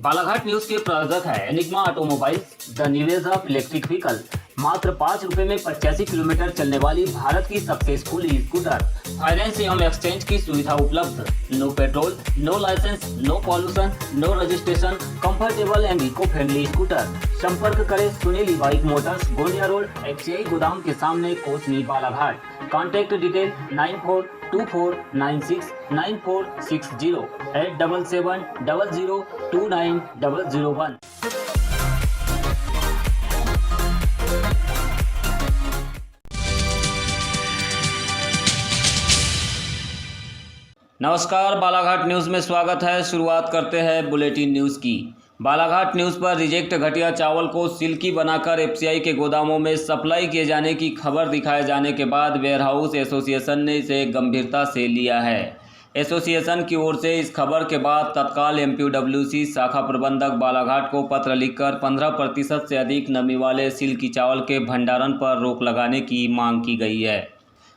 Balaghat news के प्रायोजक है enigma automobiles, the न्यूएज of electric vehicle. मात्र 5 रुपए में 85 किलोमीटर चलने वाली भारत की सबसे स्कूली स्कूटर। फाइनेंस एवं एक्सचेंज की सुविधा उपलब्ध। No petrol, no licence, no pollution, no registration, comfortable and eco friendly scooter. संपर्क करें Sunili bike motors, Gondia road, FCI गोदाम के सामने, कोसनी, बालाघाट। Contact detail 9424969460 8770029001। नमस्कार, बालाघाट न्यूज़ में स्वागत है। शुरुआत करते हैं बुलेटिन न्यूज़ की। बालाघाट न्यूज़ पर रिजेक्ट घटिया चावल को सिल्की बनाकर एफसीआई के गोदामों में सप्लाई किए जाने की खबर दिखाए जाने के बाद वेयरहाउस एसोसिएशन ने इसे गंभीरता से लिया है। एसोसिएशन की ओर से इस खबर के बाद तत्काल एमपीडब्ल्यूसी शाखा प्रबंधक बालाघाट को पत्र लिखकर 15% से अधिक नमी वाले सिल्की चावल के भंडारण पर रोक लगाने की मांग की गई है।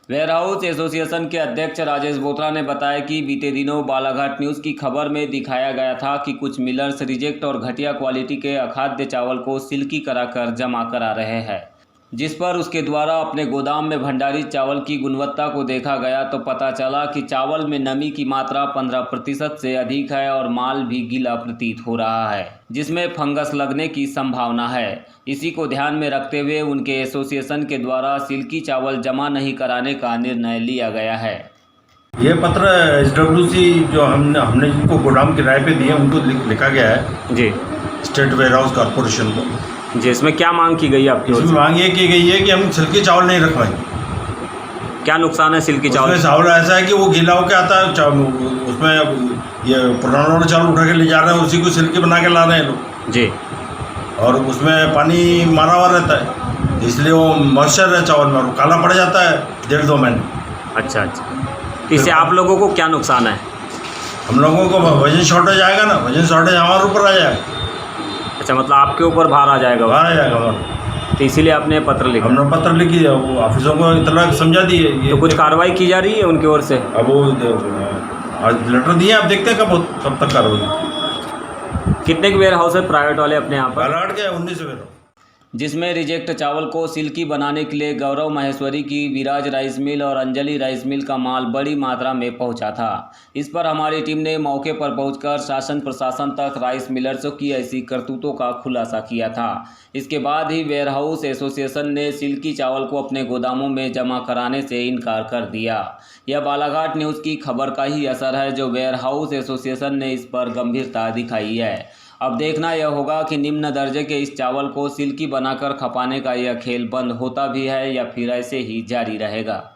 वेयरहाउस एसोसिएशन के अध्यक्ष राजेश बोत्रा ने बताया कि बीते दिनों बालाघाट न्यूज़ की खबर में दिखाया गया था कि कुछ मिलर्स रिजेक्ट और घटिया क्वालिटी के अखाद्य चावल को सिल्की कराकर जमा करा रहे हैं, जिस पर उसके द्वारा अपने गोदाम में भंडारित चावल की गुणवत्ता को देखा गया तो पता चला कि चावल में नमी की मात्रा 15% से अधिक है और माल भी गीला प्रतीत हो रहा है, जिसमें फंगस लगने की संभावना है। इसी को ध्यान में रखते हुए उनके एसोसिएशन के द्वारा सिल्की चावल जमा नहीं कराने का निर्णय लिया गया है। ये पत्र एसडब्ल्यूसी जो हमने जिनको गोदाम किराए पे दिए उनको लिखा गया है जी, स्टेट वेयरहाउस कॉर्पोरेशन को। जिसमें क्या मांग की गई आपकी ओर से? मांग ये की गई है कि हम सिल्की चावल नहीं रखवाएंगे। क्या नुकसान है सिल्की चावल? उसमें चावल ऐसा है कि वो गीला होकर आता है, उसमें ये पुराना चावल उठा के ले जा रहे हैं, उसी को सिल्की बना के ला रहे हैं लोग जी, और उसमें पानी मारा हुआ रहता है, इसलिए वो मॉइस्चर है चावल में और काला पड़ जाता है 1.5-2 महीने। अच्छा। इससे आप लोगों को क्या नुकसान है? हम लोगों को वजन शॉर्टेज आएगा ना, वजन शॉर्टेज हमारे ऊपर आ जाएगा। अच्छा, मतलब आपके ऊपर भार आ जाएगा? भार आ जाएगा हमारा। तो इसीलिए आपने पत्र लिखा? हमने पत्र लिख दिया, वो ऑफिसों को इतना समझा दिए। तो कुछ कार्रवाई की जा रही है उनकी ओर से? अब वो आज लेटर दिए, आप देखते हैं कब तक कार्रवाई। कितने के वेयर हाउस है प्राइवेट वाले अपने यहाँ पर? बालाघाट के 19 वेयर, जिसमें रिजेक्ट चावल को सिल्की बनाने के लिए गौरव माहेश्वरी की विराज राइस मिल और अंजलि राइस मिल का माल बड़ी मात्रा में पहुंचा था। इस पर हमारी टीम ने मौके पर पहुंचकर शासन प्रशासन तक राइस मिलर्सों की ऐसी करतूतों का खुलासा किया था। इसके बाद ही वेयरहाउस एसोसिएशन ने सिल्की चावल को अपने गोदामों में जमा कराने से इनकार कर दिया। यह बालाघाट न्यूज़ की खबर का ही असर है जो वेयरहाउस एसोसिएशन ने इस पर गंभीरता दिखाई है। अब देखना यह होगा कि निम्न दर्जे के इस चावल को सिल्की बनाकर खपाने का यह खेल बंद होता भी है या फिर ऐसे ही जारी रहेगा।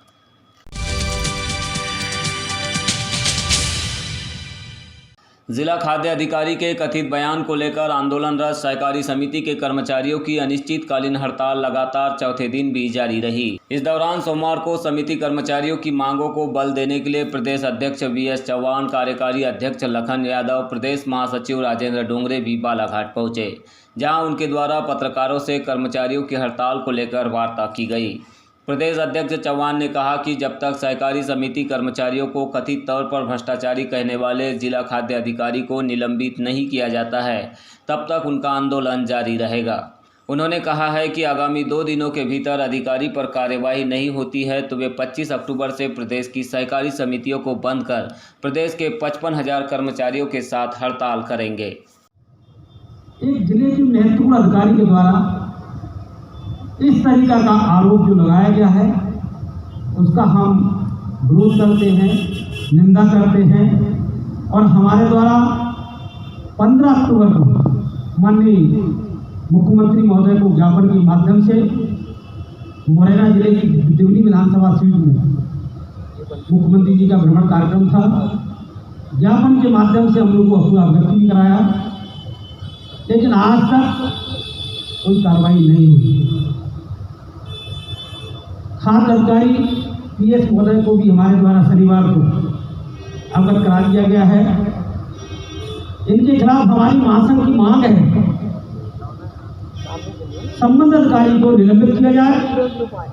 जिला खाद्य अधिकारी के कथित बयान को लेकर आंदोलनरत सहकारी समिति के कर्मचारियों की अनिश्चितकालीन हड़ताल लगातार चौथे दिन भी जारी रही। इस दौरान सोमवार को समिति कर्मचारियों की मांगों को बल देने के लिए प्रदेश अध्यक्ष वीएस चौहान, कार्यकारी अध्यक्ष लखन यादव, प्रदेश महासचिव राजेंद्र डोंगरे भी बालाघाट पहुंचे, जहां उनके द्वारा पत्रकारों से कर्मचारियों की हड़ताल को लेकर वार्ता की गई। प्रदेश अध्यक्ष चौहान ने कहा कि जब तक सहकारी समिति कर्मचारियों को कथित तौर पर भ्रष्टाचारी कहने वाले जिला खाद्य अधिकारी को निलंबित नहीं किया जाता है, तब तक उनका आंदोलन जारी रहेगा। उन्होंने कहा है कि आगामी 2 दिनों के भीतर अधिकारी पर कार्यवाही नहीं होती है तो वे 25 अक्टूबर से प्रदेश की सहकारी समितियों को बंद कर प्रदेश के 55,000 कर्मचारियों के साथ हड़ताल करेंगे। एक जिले के महत्वपूर्ण अधिकारी के द्वारा इस तरीका का आरोप जो लगाया गया है उसका हम विरोध करते हैं, निंदा करते हैं और हमारे द्वारा 15 अक्टूबर को माननीय मुख्यमंत्री महोदय को ज्ञापन के माध्यम से मुरैना जिले की दिवनी विधानसभा सीट में मुख्यमंत्री जी का भ्रमण कार्यक्रम था। ज्ञापन के माध्यम से हम लोग को अवगत भी कराया, लेकिन आज तक कोई कार्रवाई नहीं हुई। खाद्य अधिकारी पीएस महोदय को भी हमारे द्वारा शनिवार को अवगत करा दिया गया है। इनके खिलाफ हमारी महासंघ की मांग है संबंधित अधिकारी को निलंबित किया जाए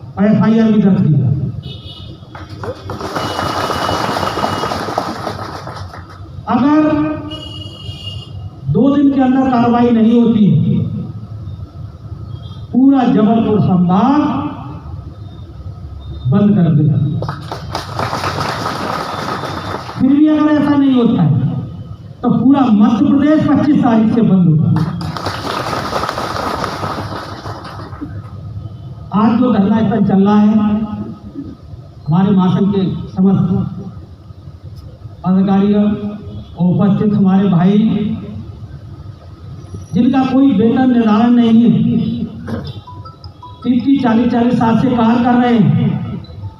और एफआईआर भी दर्ज की जाए। अगर 2 दिन दिन के अंदर कार्रवाई नहीं होती है, पूरा जबलपुर संभाग बंद कर दिया। फिर भी अगर ऐसा नहीं होता है तो पूरा मध्य प्रदेश 25 तारीख से बंद होगा। आज जो धरना स्थल चल रहा है, हमारे महासंघ के समस्त पदाधिकारियों उपस्थित हमारे भाई जिनका कोई वेतन निर्धारण नहीं है, 30-40 साल से कार्य कर रहे हैं,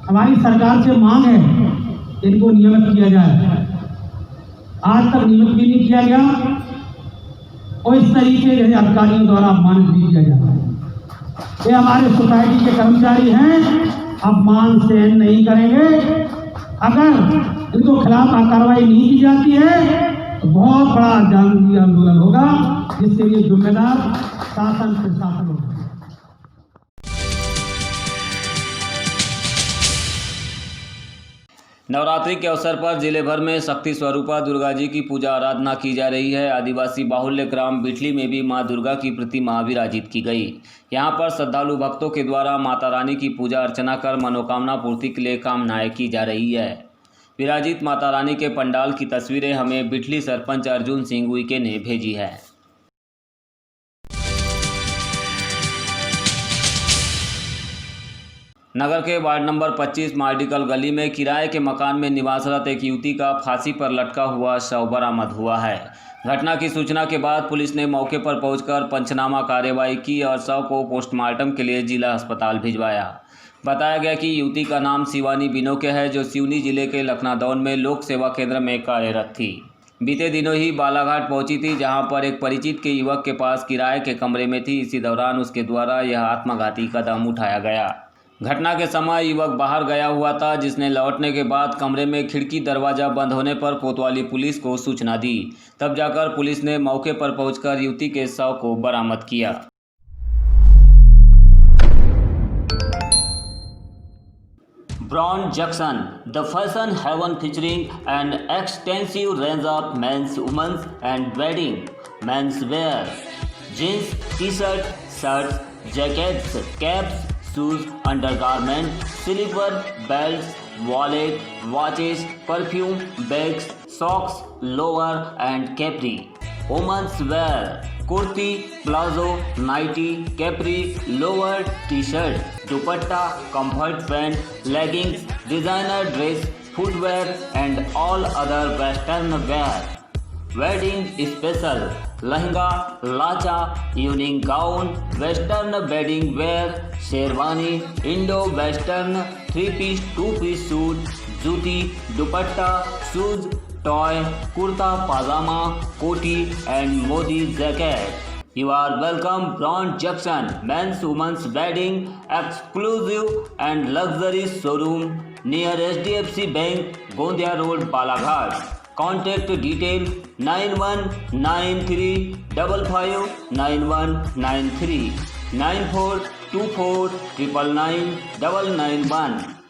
हमारी सरकार से मांग है इनको नियमित किया जाए। आज तक नियमित भी नहीं किया गया और इस तरीके के अधिकारियों द्वारा अपमानित भी किया जाता है। ये हमारे सोसाइटी के कर्मचारी हैं, अपमान सहन नहीं करेंगे। अगर इनको खिलाफ कार्रवाई नहीं की जाती है तो बहुत बड़ा जन आंदोलन होगा, जिसके लिए जिम्मेदार शासन प्रशासन होगा। नवरात्रि के अवसर पर जिले भर में शक्ति स्वरूपा दुर्गा जी की पूजा आराधना की जा रही है। आदिवासी बाहुल्य ग्राम बिठली में भी मां दुर्गा की प्रतिमा विराजित की गई। यहां पर श्रद्धालु भक्तों के द्वारा माता रानी की पूजा अर्चना कर मनोकामना पूर्ति के लिए कामनाएं की जा रही है। विराजित माता रानी के पंडाल की तस्वीरें हमें बिठली सरपंच अर्जुन सिंह उइके ने भेजी है। नगर के वार्ड नंबर 25 मार्डिकल गली में किराए के मकान में निवासरत एक युवती का फांसी पर लटका हुआ शव बरामद हुआ है। घटना की सूचना के बाद पुलिस ने मौके पर पहुंचकर पंचनामा कार्रवाई की और शव को पोस्टमार्टम के लिए जिला अस्पताल भिजवाया। बताया गया कि युवती का नाम शिवानी बिनोके है, जो सिवनी जिले के लखनादौन में लोक सेवा केंद्र में कार्यरत थी। बीते दिनों ही बालाघाट पहुंची थी, जहां पर एक परिचित के युवक के पास किराए के कमरे में थी। इसी दौरान उसके द्वारा यह आत्मघाती कदम उठाया गया। घटना के समय युवक बाहर गया हुआ था, जिसने लौटने के बाद कमरे में खिड़की दरवाजा बंद होने पर कोतवाली पुलिस को सूचना दी। तब जाकर पुलिस ने मौके पर पहुंचकर युवती के शव को बरामद किया। Brand junction, the fashion haven featuring an extensive range of men's, women's and wedding men's wear, jeans, t-shirt, shirts, jackets, caps, shoes, undergarment, slipper, belts, wallet, watches, perfume, bags, socks, lower and capri. Women's wear, kurti, palazzo, nighty, capri, lower, t-shirt, dupatta, comfort pant, leggings, designer dress, footwear and all other western wear. Wedding special, lehenga, lacha, evening gown, western wedding wear, sherwani, Indo western, 3-piece, 2-piece suit, jutti, dupatta, shoes, toy, kurta pajama, koti and Modi jacket. You are welcome Brand Junction, men's women's wedding exclusive and luxury showroom near HDFC Bank, Gondia Road, Balaghat. Contact detail 9193 55 9193 9424 999 991।